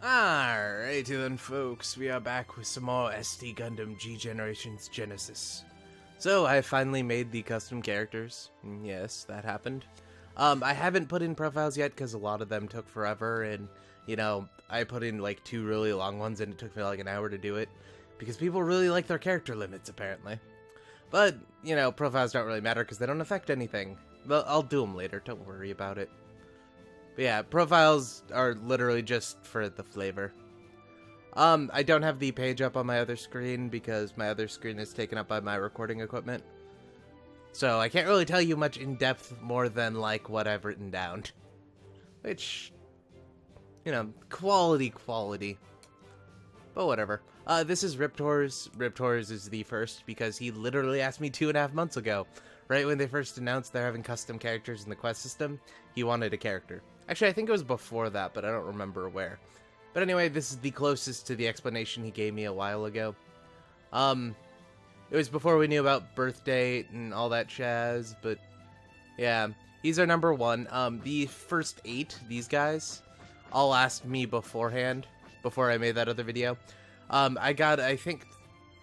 Alrighty then, folks, we are back with some more SD Gundam G Generations Genesis. So, I finally made the custom characters. Yes, that happened. I haven't put in profiles yet because a lot of them took forever, and, you know, I put in like 2 really long ones and it took me like an hour to do it, because people really like their character limits, apparently. But, you know, profiles don't really matter because they don't affect anything. But I'll do them later, don't worry about it. But yeah, profiles are literally just for the flavor. I don't have the page up on my other screen because my other screen is taken up by my recording equipment. So I can't really tell you much in depth more than like what I've written down. Which, you know, quality. But whatever. This is Riptor's. Riptor's is the first because he literally asked me 2.5 months ago. Right when they first announced they're having custom characters in the quest system, he wanted a character. Actually, I think it was before that, but I don't remember where. But anyway, this is the closest to the explanation he gave me a while ago. It was before we knew about birth date and all that jazz, but yeah, he's our number 1. The first 8, these guys, all asked me beforehand, before I made that other video. I think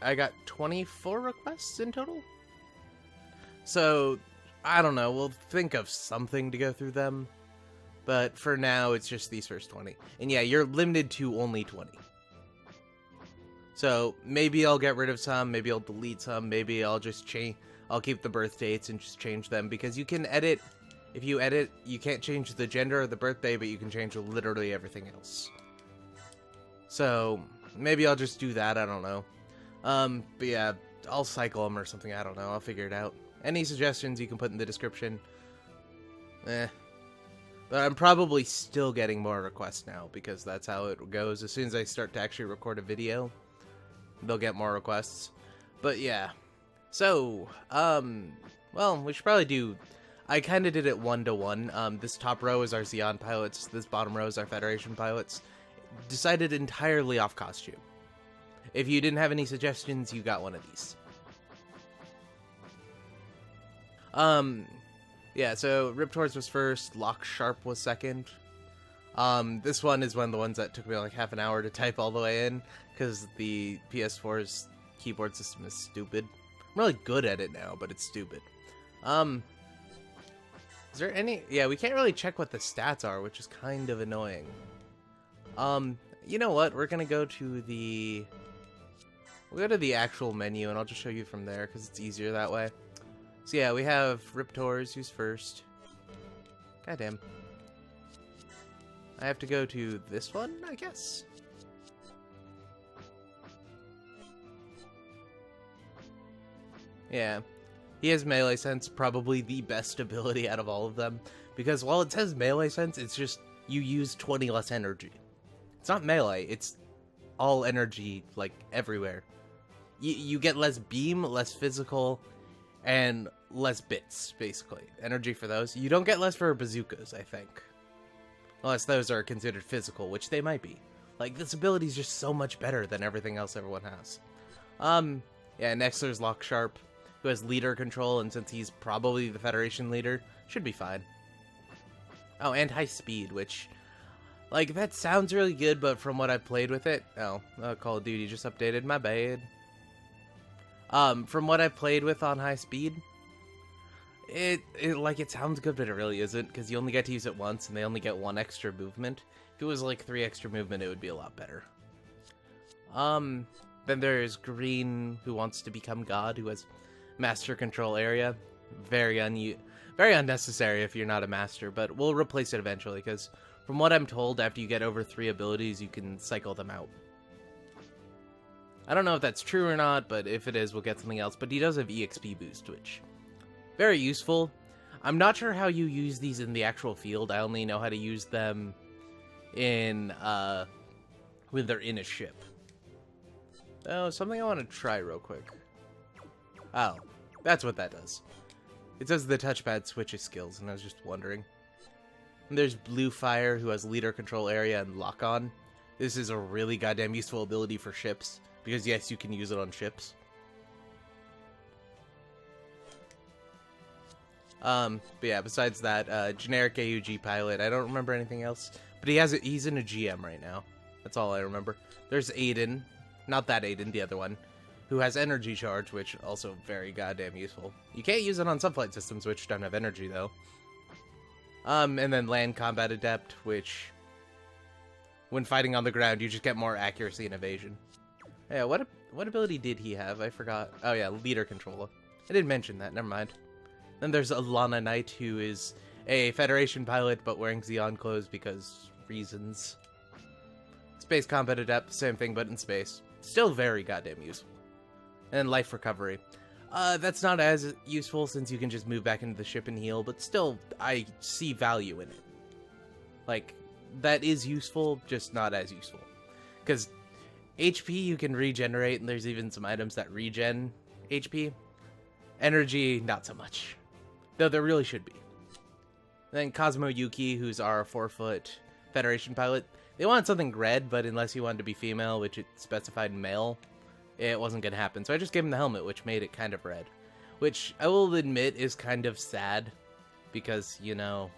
I got 24 requests in total. So, I don't know, we'll think of something to go through them. But for now, it's just these first 20. And yeah, you're limited to only 20. So, maybe I'll get rid of some, maybe I'll delete some, maybe I'll just change... I'll keep the birth dates and just change them, because you can edit... If you edit, you can't change the gender or the birthday, but you can change literally everything else. So, maybe I'll just do that, I don't know. But yeah, I'll cycle them or something, I don't know, I'll figure it out. Any suggestions you can put in the description. But I'm probably still getting more requests now, because that's how it goes. As soon as I start to actually record a video, they'll get more requests. But yeah. So, well, we should probably do... I kind of did it 1-to-1. This top row is our Xeon pilots, this bottom row is our Federation pilots. Decided entirely off costume. If you didn't have any suggestions, you got one of these. Yeah, so Riptor's was first, Lock Sharp was second. This one is one of the ones that took me like half an hour to type all the way in, because the PS4's keyboard system is stupid. I'm really good at it now, but it's stupid. Is there any... Yeah, we can't really check what the stats are, which is kind of annoying. You know what? We're gonna go to the... We'll go to the actual menu, and I'll just show you from there, because it's easier that way. So yeah, we have Riptor's, who's first. Goddamn. I have to go to this one, I guess? Yeah. He has melee sense, probably the best ability out of all of them. Because while it says melee sense, it's just you use 20 less energy. It's not melee, it's all energy, like, everywhere. You get less beam, less physical, and less bits, basically. Energy for those. You don't get less for bazookas, I think. Unless those are considered physical, which they might be. Like, this ability is just so much better than everything else everyone has. Yeah, next there's Lock Sharp, who has leader control, and since he's probably the Federation leader, should be fine. Oh, and high speed, which... Like, that sounds really good, but from what I've played with it... Oh, Call of Duty just updated, my bad. From what I've played with on high speed, it sounds good, but it really isn't, because you only get to use it once, and they only get 1 extra movement. If it was like 3 extra movement, it would be a lot better. Then there's Green, who wants to become God, who has Master Control Area. Very unnecessary if you're not a Master, but we'll replace it eventually, because from what I'm told, after you get over 3 abilities, you can cycle them out. I don't know if that's true or not, but if it is, we'll get something else. But he does have EXP boost, which very useful. I'm not sure how you use these in the actual field. I only know how to use them in when they're in a ship. Oh, something I want to try real quick. Oh, that's what that does. It says the touchpad switches skills, and I was just wondering. And there's Blue Fire, who has leader control area and lock on. This is a really goddamn useful ability for ships. Because, yes, you can use it on ships. But yeah, besides that, generic AUG pilot. I don't remember anything else. But he's in a GM right now. That's all I remember. There's Aiden. Not that Aiden, the other one. Who has energy charge, which also very goddamn useful. You can't use it on some flight systems, which don't have energy, though. And then Land Combat Adept, which... when fighting on the ground, you just get more accuracy and evasion. Yeah, what ability did he have? I forgot. Oh yeah, Leader Controller. I didn't mention that, never mind. Then there's Alana Knight, who is a Federation pilot, but wearing Xeon clothes because reasons. Space Combat Adept, same thing, but in space. Still very goddamn useful. And Life Recovery. That's not as useful since you can just move back into the ship and heal, but still, I see value in it. Like, that is useful, just not as useful. Because HP you can regenerate, and there's even some items that regen HP. Energy, not so much. Though there really should be. Then Cosmo Yuki, who's our 4-foot Federation pilot. They wanted something red, but unless you wanted to be female, which it specified male, it wasn't going to happen. So I just gave him the helmet, which made it kind of red. Which, I will admit, is kind of sad. Because, you know...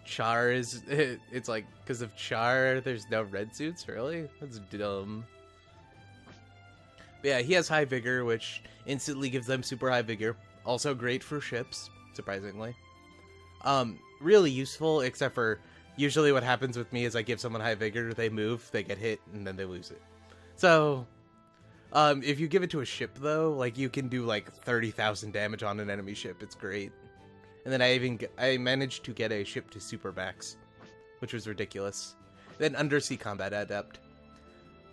Char is... It's like, because of Char, there's no red suits? Really? That's dumb. But yeah, he has high vigor, which instantly gives them super high vigor. Also great for ships, surprisingly. Really useful, except for usually what happens with me is I give someone high vigor, they move, they get hit, and then they lose it. So, if you give it to a ship, though, like, you can do, like, 30,000 damage on an enemy ship. It's great. And then I managed to get a ship to super max, which was ridiculous. Then Undersea Combat Adept.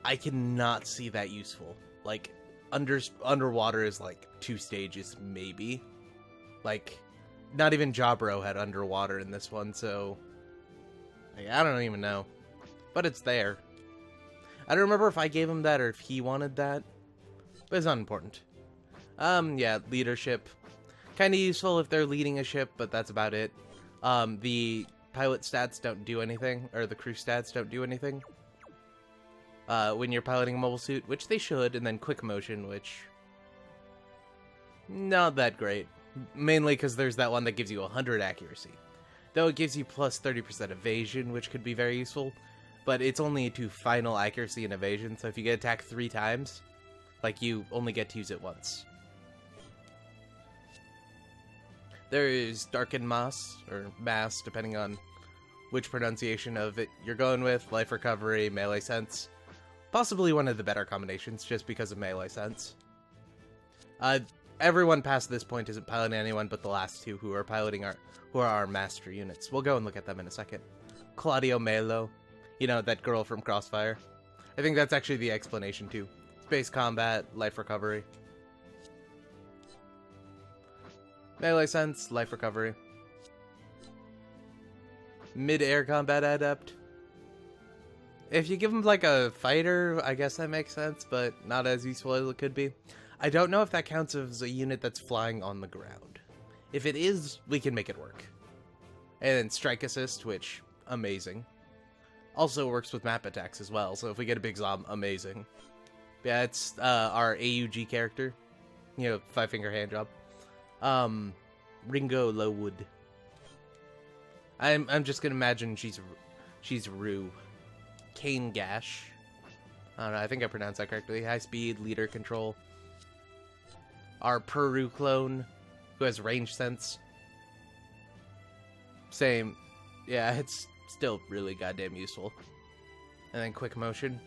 I cannot see that useful. Like, underwater is, like, 2 stages, maybe. Like, not even Jabro had underwater in this one, so... like, I don't even know. But it's there. I don't remember if I gave him that or if he wanted that. But it's not important. Yeah, leadership. Kind of useful if they're leading a ship, but that's about it. The pilot stats don't do anything, or the crew stats don't do anything. When you're piloting a mobile suit, which they should, and then quick motion, which... not that great. Mainly because there's that one that gives you 100 accuracy. Though it gives you plus 30% evasion, which could be very useful. But it's only to final accuracy and evasion, so if you get attacked 3 times, like, you only get to use it once. There is Darkened Mass, or Mass, depending on which pronunciation of it you're going with. Life Recovery, Melee Sense. Possibly one of the better combinations, just because of Melee Sense. Everyone past this point isn't piloting anyone but the last 2 who are piloting our master units. We'll go and look at them in a second. Claudio Melo. You know, that girl from Crossfire. I think that's actually the explanation, too. Space Combat, Life Recovery. Melee Sense, Life Recovery. Mid-Air Combat Adept. If you give him, like, a fighter, I guess that makes sense, but not as useful as it could be. I don't know if that counts as a unit that's flying on the ground. If it is, we can make it work. And then Strike Assist, which, amazing. Also works with map attacks as well, so if we get a big zombie, amazing. Yeah, it's our AUG character. You know, 5-finger hand job. Ringo Lowood. I'm just gonna imagine she's Rue. Kane Gash. I don't know, I think I pronounced that correctly. High speed, leader control. Our Peru clone, who has range sense. Same. Yeah, it's still really goddamn useful. And then quick motion.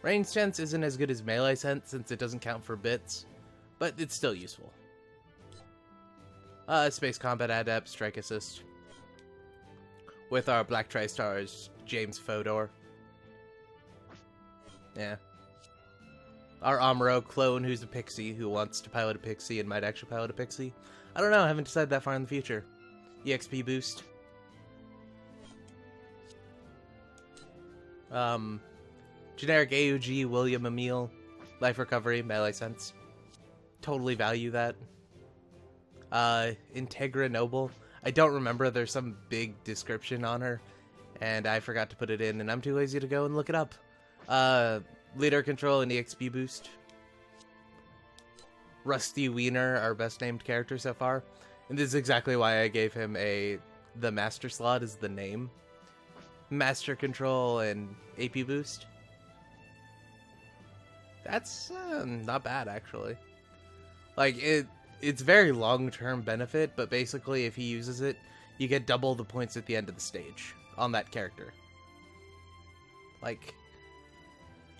Range sense isn't as good as melee sense since it doesn't count for bits, but it's still useful. Space Combat Adept, Strike Assist. With our Black Tri-Stars, James Fodor. Yeah. Our Amuro clone, who's a Pixie, who wants to pilot a Pixie and might actually pilot a Pixie. I don't know, I haven't decided that far in the future. EXP boost. Generic AUG, William Emile. Life Recovery, Melee Sense. Totally value that. Integra Noble. I don't remember, there's some big description on her, and I forgot to put it in, and I'm too lazy to go and look it up. Leader Control and EXP Boost. Rusty Wiener, our best named character so far. And this is exactly why I gave him the Master slot as the name. Master Control and AP Boost. That's not bad, actually. Like, it's very long-term benefit, but basically if he uses it, you get double the points at the end of the stage on that character. Like,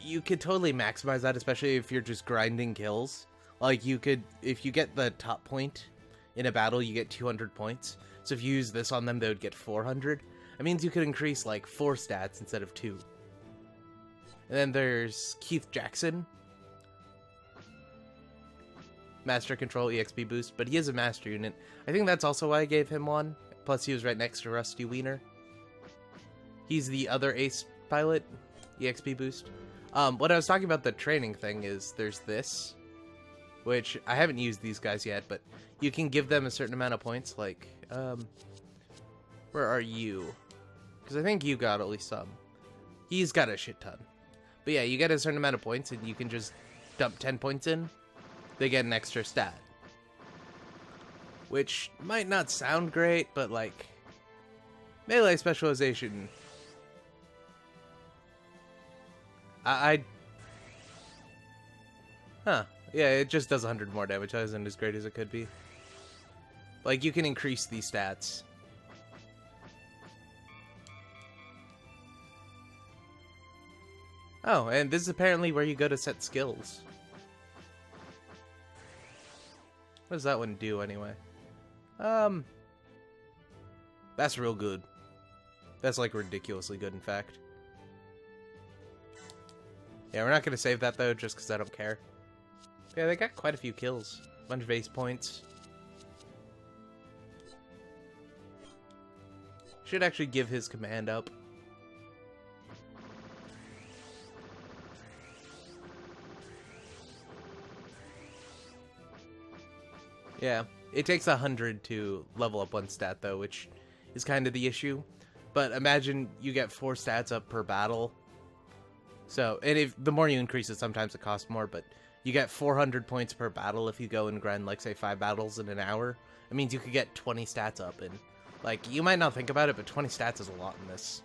you could totally maximize that, especially if you're just grinding kills. Like, you could, if you get the top point in a battle, you get 200 points. So if you use this on them, they would get 400. That means you could increase, like, 4 stats instead of 2. And then there's Keith Jackson. Master Control EXP boost, but he is a master unit. I think that's also why I gave him one. Plus, he was right next to Rusty Wiener. He's the other ace pilot, EXP boost. What I was talking about the training thing is there's this, which I haven't used these guys yet, but you can give them a certain amount of points. Like, where are you? Because I think you got at least some. He's got a shit ton. But yeah, you get a certain amount of points, and you can just dump 10 points in. They get an extra stat. Which might not sound great, but like, melee specialization. Huh. Yeah, it just does 100 more damage. That isn't as great as it could be. Like, you can increase these stats. Oh, and this is apparently where you go to set skills. What does that one do, anyway? That's real good. That's, like, ridiculously good, in fact. Yeah, we're not gonna save that, though, just because I don't care. Yeah, they got quite a few kills. A bunch of ace points. Should actually give his command up. Yeah, it takes 100 to level up one stat, though, which is kind of the issue. But imagine you get 4 stats up per battle. So, and if the more you increase it, sometimes it costs more, but you get 400 points per battle if you go and grind, like, say, 5 battles in an hour. It means you could get 20 stats up, and, like, you might not think about it, but 20 stats is a lot in this.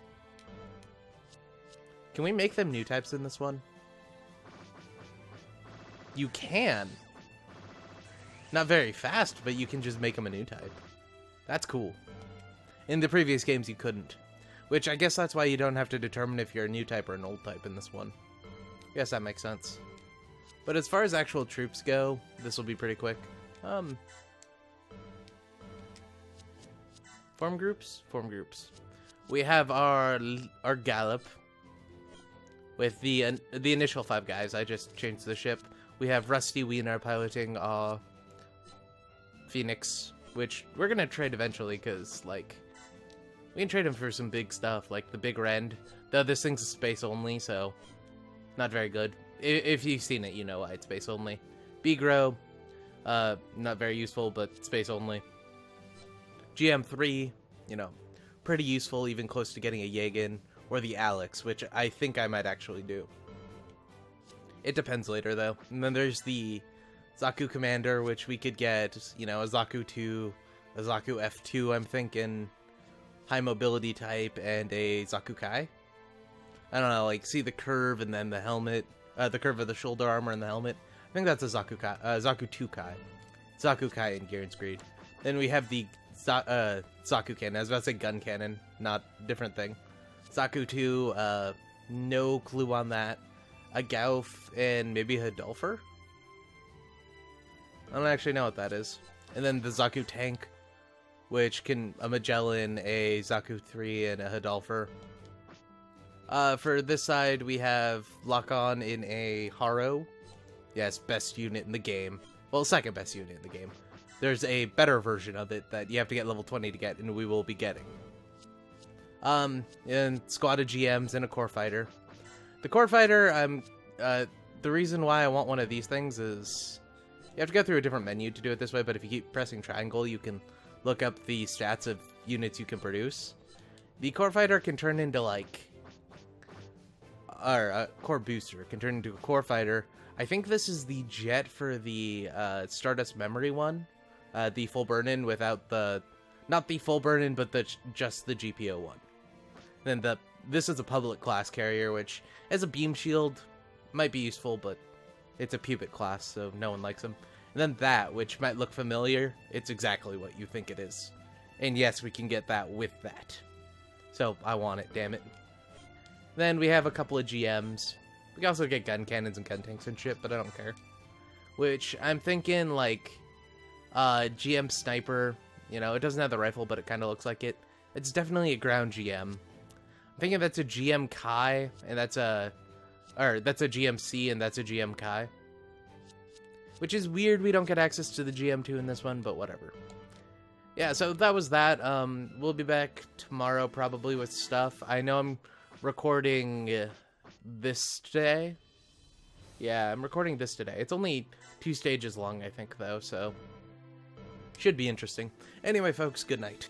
Can we make them new types in this one? You can! Not very fast, but you can just make them a new type. That's cool. In the previous games, you couldn't. Which, I guess that's why you don't have to determine if you're a new type or an old type in this one. I guess that makes sense. But as far as actual troops go, this will be pretty quick. Form groups? Form groups. We have our Gallop. With the initial 5 guys. I just changed the ship. We have Rusty Wiener piloting Phoenix, which we're gonna trade eventually, because, like, we can trade him for some big stuff, like the Big Rend. Though this thing's a space only, so not very good. If you've seen it, you know why it's space only. Begro, not very useful, but space only. GM3, you know, pretty useful, even close to getting a Yagin, or the Alex, which I think I might actually do. It depends later, though. And then there's the Zaku Commander, which we could get, you know, a Zaku 2, a Zaku F2, I'm thinking, high mobility type, and a Zaku Kai. I don't know, like, see the curve and then the helmet, the curve of the shoulder armor and the helmet. I think that's a Zaku Kai, Zaku 2 Kai. Zaku Kai and Garen Greed. Then we have the Zaku Cannon. I was about to say gun cannon, not different thing. Zaku 2, no clue on that. A Gauf and maybe a Hidolfer? I don't actually know what that is. And then the Zaku Tank, which can a Magellan, a Zaku 3, and a Hidolfer. For this side, we have Lock-On in a Haro. Yes, best unit in the game. Well, second best unit in the game. There's a better version of it that you have to get level 20 to get, and we will be getting. And squad of GMs and a core fighter. The core fighter, the reason why I want one of these things is you have to go through a different menu to do it this way, but if you keep pressing triangle, you can look up the stats of units you can produce. The core fighter can turn into, like, or core booster can turn into a core fighter. I think this is the jet for the Stardust Memory one, the full burn-in without the, not the full burn-in, but just the GPO one. Then this is a public class carrier, which as a beam shield might be useful, but it's a pubic class, so no one likes them. And then that, which might look familiar, it's exactly what you think it is. And yes, we can get that with that. So I want it, damn it. Then we have a couple of GMs. We can also get gun cannons and gun tanks and shit, but I don't care. Which I'm thinking like GM Sniper. You know, it doesn't have the rifle, but it kind of looks like it. It's definitely a ground GM. I'm thinking that's a GM Kai, and that's a GMC, and that's a GM Kai. Which is weird, we don't get access to the GM2 in this one, but whatever. Yeah, so that was that. We'll be back tomorrow probably with stuff. I know I'm recording this today. Yeah, I'm recording this today. It's only 2 stages long, I think, though, so should be interesting. Anyway, folks, good night.